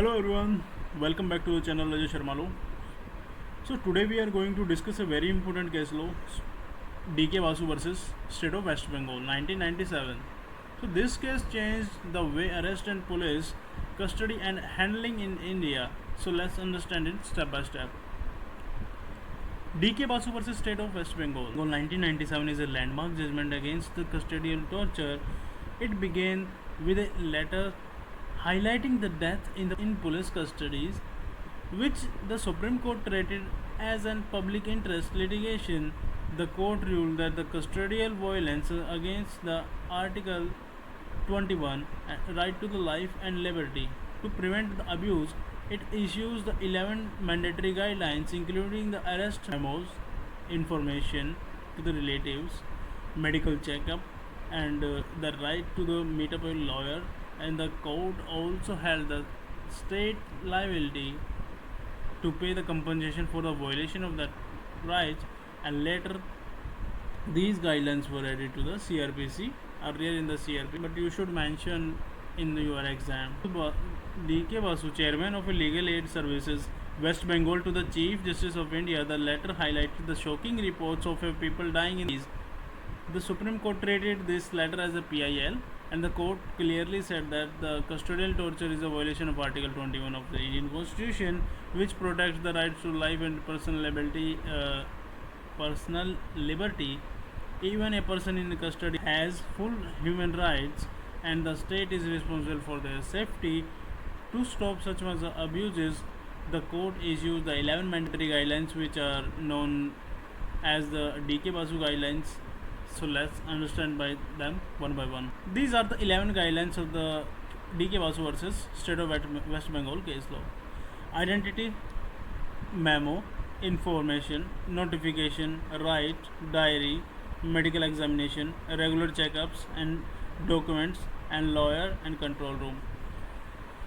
Hello everyone, welcome back to the channel Ajay Sharma. So today we are going to discuss a very important case law, DK Basu versus State of West Bengal 1997. So this case changed the way arrest and police custody and handling in India. So let's understand it step by step. DK Basu versus State of West Bengal 1997 is a landmark judgment against the custodial torture. It began with a letter highlighting the death in police custodies, which the Supreme Court treated as an public interest litigation. The court ruled that the custodial violence against the Article 21 right to the life and liberty. To prevent the abuse, it issues the 11 mandatory guidelines, including the arrest memos, information to the relatives, medical checkup, and the right to the meet up a lawyer. And the court also held the state liability to pay the compensation for the violation of that rights. And later these guidelines were added to the CrPC, earlier in the CrPC, but you should mention in your exam. DK Basu, chairman of Legal Aid Services West Bengal, to the Chief Justice of India, the letter highlighted the shocking reports of people dying in these. The Supreme Court treated this letter as a PIL, and the court clearly said that the custodial torture is a violation of Article 21 of the Indian Constitution, which protects the rights to life and personal liberty. Even a person in custody has full human rights, and the state is responsible for their safety. To stop such abuses, the court issues the 11 mandatory guidelines, which are known as the DK Basu Guidelines. So let's understand by them one by one. These are the 11 guidelines of the DK Basu versus State of West Bengal case law. Identity, memo, information, notification, right, diary, medical examination, regular checkups and documents, and lawyer and control room.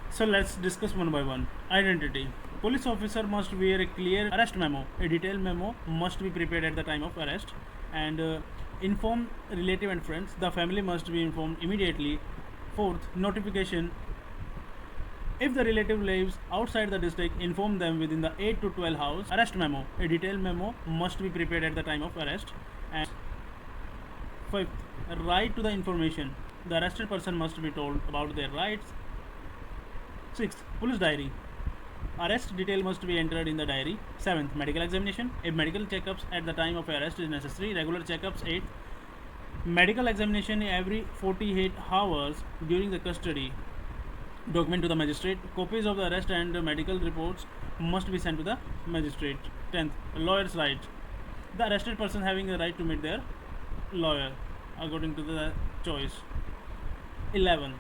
So let's discuss one by one. Identity. Police officer must wear a clear arrest memo. A detailed memo must be prepared at the time of arrest, and inform relative and friends. The family must be informed immediately. Fourth, notification. If the relative lives outside the district, inform them within the 8 to 12 hours. Arrest memo. A detailed memo must be prepared at the time of arrest. And fifth, right to the information. The arrested person must be told about their rights. Sixth, police diary. Arrest detail must be entered in the diary. 7th, medical examination. If medical checkups at the time of arrest is necessary, regular checkups. 8th, medical examination every 48 hours during the custody. Document to the magistrate. Copies of the arrest and medical reports must be sent to the magistrate. 10th, lawyer's right. The arrested person having the right to meet their lawyer according to the choice. 11,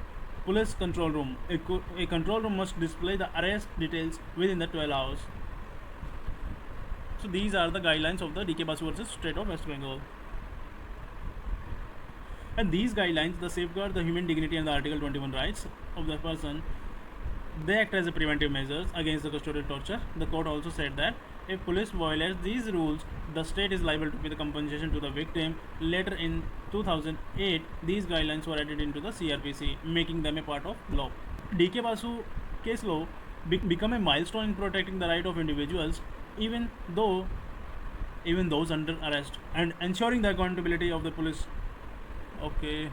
police control room. A control room must display the arrest details within the 12 hours. So these are the guidelines of the DK Basu versus State of West Bengal. And these guidelines, they safeguard the human dignity and the Article 21 rights of the person. They act as a preventive measures against the custodial torture. The court also said that if police violates these rules, the state is liable to pay the compensation to the victim. Later in 2008, these guidelines were added into the CrPC, making them a part of law. DK Basu case law become a milestone in protecting the right of individuals, even those under arrest, and ensuring the accountability of the police. Okay.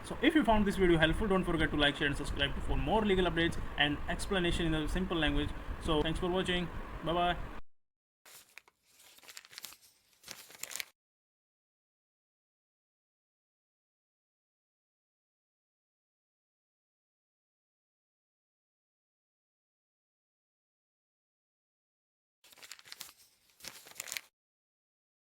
So if you found this video helpful, don't forget to like, share and subscribe for more legal updates and explanation in a simple language. So thanks for watching. Bye bye.